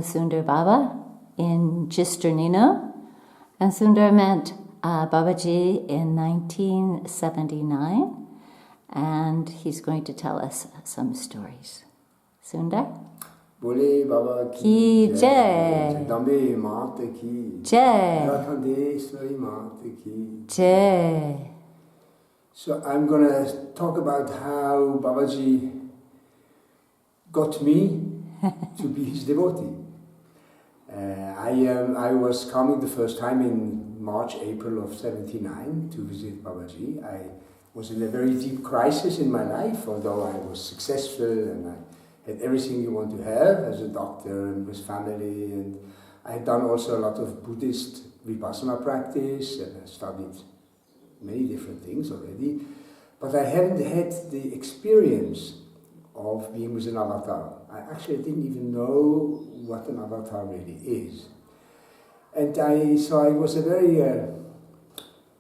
with Sundar Baba in Cisternino, and Sundar met Babaji in 1979, and he's going to tell us some stories. Sundar? Bole Baba ki jai, Dambe Mata ki jai, Haidakhandi Mata ki jai. So I'm going to talk about how Babaji got me to be his devotee. I was coming the first time in March, April of '79 to visit Babaji. I was in a very deep crisis in my life, although I was successful and I had everything you want to have as a doctor and with family, and I had done also a lot of Buddhist Vipassana practice and I studied many different things already, but I hadn't had the experience of being with an avatar. I actually didn't even know what an avatar really is. And so it was a very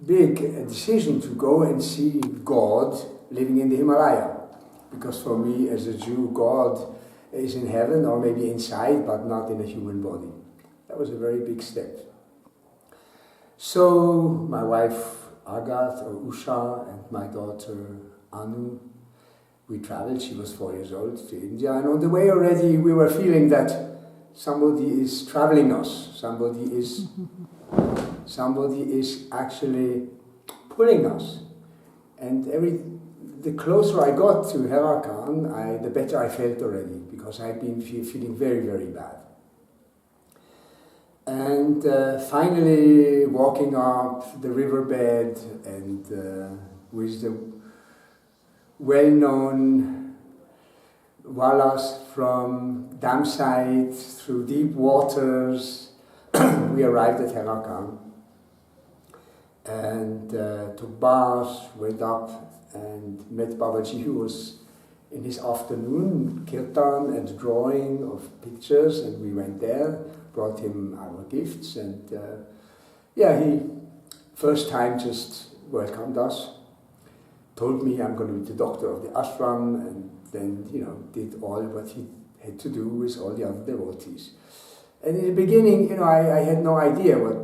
big decision to go and see God living in the Himalaya. Because for me as a Jew, God is in heaven or maybe inside, but not in a human body. That was a very big step. So my wife Agat or Usha and my daughter Anu, we traveled, she was 4 years old, to India, and on the way already we were feeling that somebody is traveling us, somebody is actually pulling us. And the closer I got to Haidakhan, the better I felt already, because I'd been feeling very, very bad. And finally walking up the riverbed and with the well-known wallas from dam side through deep waters, we arrived at Haidakhan and took baths, went up and met Babaji, who was in his afternoon kirtan and drawing of pictures, and we went there, brought him our gifts, and he first time just welcomed us, told me I'm going to be the doctor of the ashram, and then did all what he had to do with all the other devotees. And in the beginning, I had no idea what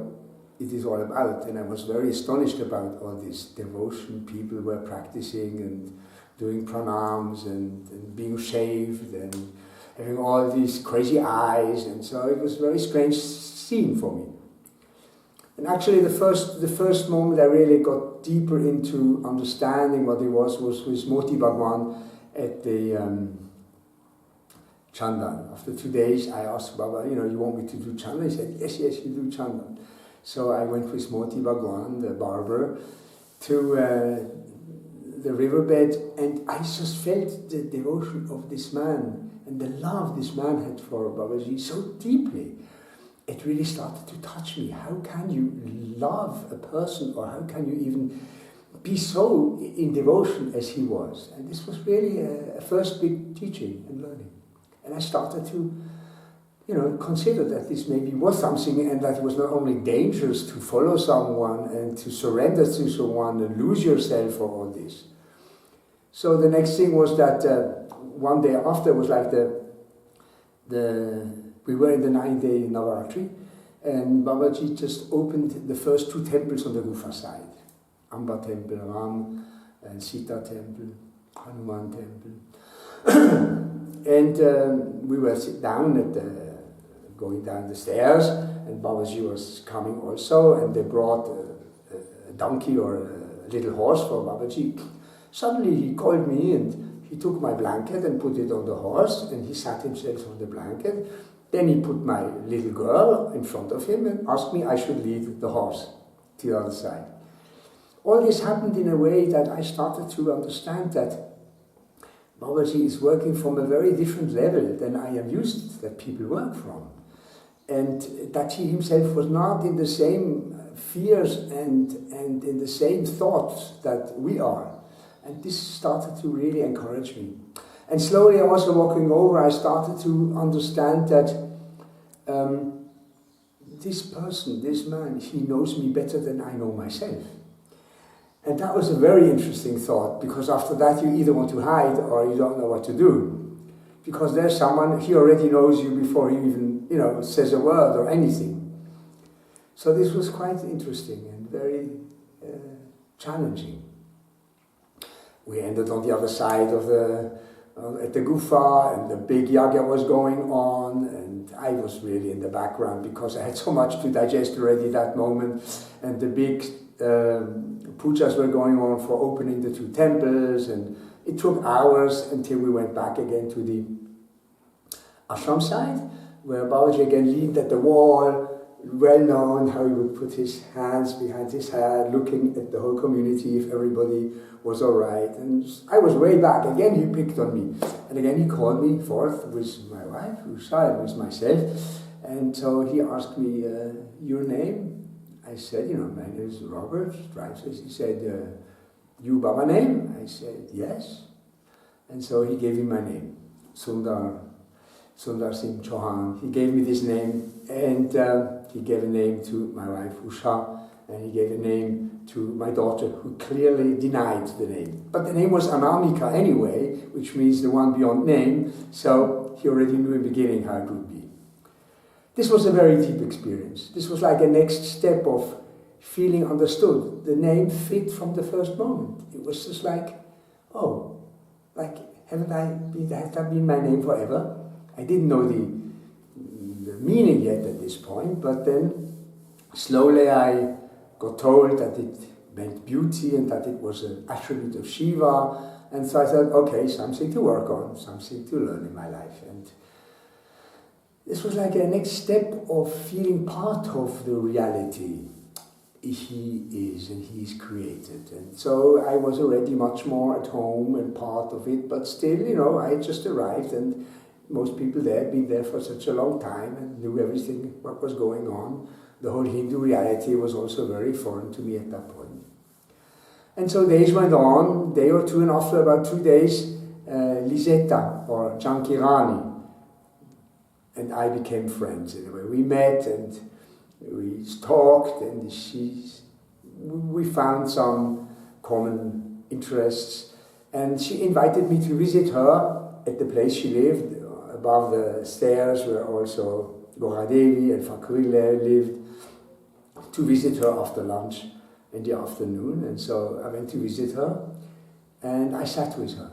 it is all about, and I was very astonished about all this devotion people were practicing and doing pranams and being shaved and having all these crazy eyes, and so it was a very strange scene for me. And actually the first moment I really got deeper into understanding what it was with Moti Bhagwan at the Chandan. After 2 days I asked Baba, you want me to do Chandan? He said, yes, you do Chandan. So I went with Moti Bhagwan, the barber, to the riverbed, and I just felt the devotion of this man and the love this man had for Babaji so deeply. It really started to touch me. How can you love a person, or how can you even be so in devotion as he was? And this was really a first big teaching and learning. And I started to consider that this maybe was something, and that it was not only dangerous to follow someone and to surrender to someone and lose yourself for all this. So the next thing was that one day after was like we were in the 9-day Navaratri, and Babaji just opened the first 2 temples on the Gufa side. Amba temple, Ram and Sita temple, Hanuman temple. And we were going down the stairs, and Babaji was coming also, and they brought a donkey or a little horse for Babaji. Suddenly he called me, and he took my blanket and put it on the horse, and he sat himself on the blanket. Then he put my little girl in front of him and asked me I should lead the horse to the other side. All this happened in a way that I started to understand that Babaji is working from a very different level than I am used that people work from. And that he himself was not in the same fears and in the same thoughts that we are. And this started to really encourage me. And slowly also walking over, I started to understand that this person, this man, he knows me better than I know myself. And that was a very interesting thought, because after that you either want to hide or you don't know what to do. because there's someone, he already knows you before he even, says a word or anything. So this was quite interesting and very challenging. We ended on the other side of at the Gufa, and the big yagya was going on, and I was really in the background because I had so much to digest already that moment, and the big pujas were going on for opening the 2 temples, and it took hours until we went back again to the ashram side, where Babaji again leaned at the wall, well known how he would put his hands behind his head, looking at the whole community if everybody was all right. And I was way back. Again, he picked on me. And again, he called me forth with my wife, Usha, and with myself. And so he asked me, your name? I said, my name is Robert. He said, you Baba name? I said, yes. And so he gave me my name, Sundar Singh Chauhan. He gave me this name, and he gave a name to my wife, Usha, and he gave a name to my daughter, who clearly denied the name. But the name was Anamika anyway, which means the one beyond name, so he already knew in the beginning how it would be. This was a very deep experience. This was like a next step of feeling understood. The name fit from the first moment. It was just like, oh, like, has that been my name forever? I didn't know the meaning yet at this point, but then slowly I got told that it meant beauty and that it was an attribute of Shiva, and so I thought, okay, something to work on, something to learn in my life. And this was like a next step of feeling part of the reality he is and he's created. And so I was already much more at home and part of it, but still, I had just arrived, and most people there had been there for such a long time and knew everything, what was going on. The whole Hindu reality was also very foreign to me at that point. And so days went on, day or two, and after about 2 days, Lisetta, or Jankirani, and I became friends in a way. We met and we talked, and we found some common interests, and she invited me to visit her at the place she lived. Above the stairs where also Goradevi and Fakurile lived, to visit her after lunch in the afternoon. And so I went to visit her, and I sat with her.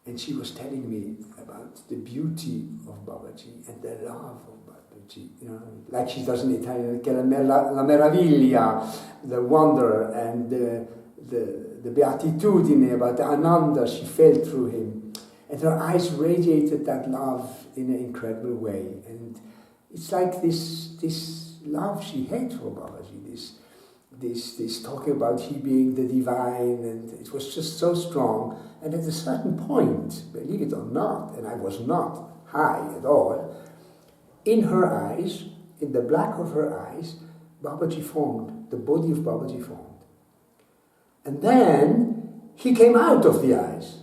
And she was telling me about the beauty of Babaji and the love of Babaji, like she does in Italian, la meraviglia, the wonder and the beatitudine, about the ananda she felt through him. And her eyes radiated that love in an incredible way. And it's like this love she had for Babaji, this talking about he being the divine, and it was just so strong. And at a certain point, believe it or not, and I was not high at all, in her eyes, in the black of her eyes, Babaji formed, the body of Babaji formed. And then he came out of the eyes.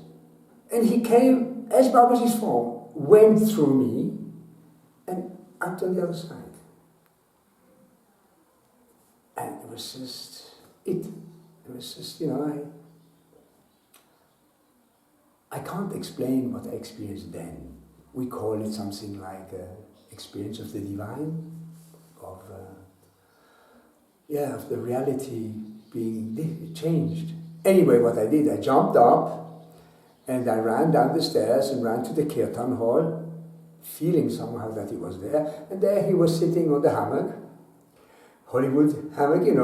And he came, as Babaji's form, went through me and out on the other side. And it was just it. It was just, I can't explain what I experienced then. We call it something like experience of the divine, of the reality being changed. Anyway, what I did, I jumped up, and I ran down the stairs and ran to the kirtan hall, feeling somehow that he was there. And there he was sitting on the hammock, Hollywood hammock, and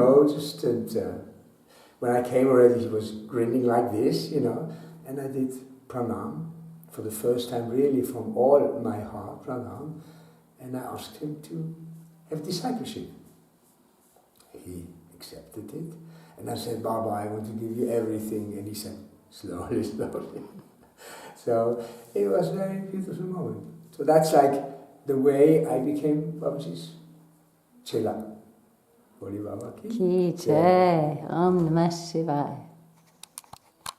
when I came already, he was grinning like this, and I did pranam for the first time, really from all my heart, pranam, and I asked him to have discipleship. He accepted it, and I said, Baba, I want to give you everything, and he said, slowly, slowly. So it was a very beautiful moment. So that's like the way I became Babaji's Chela. Holy Baba Ki Jai. Om Namah Shivaya.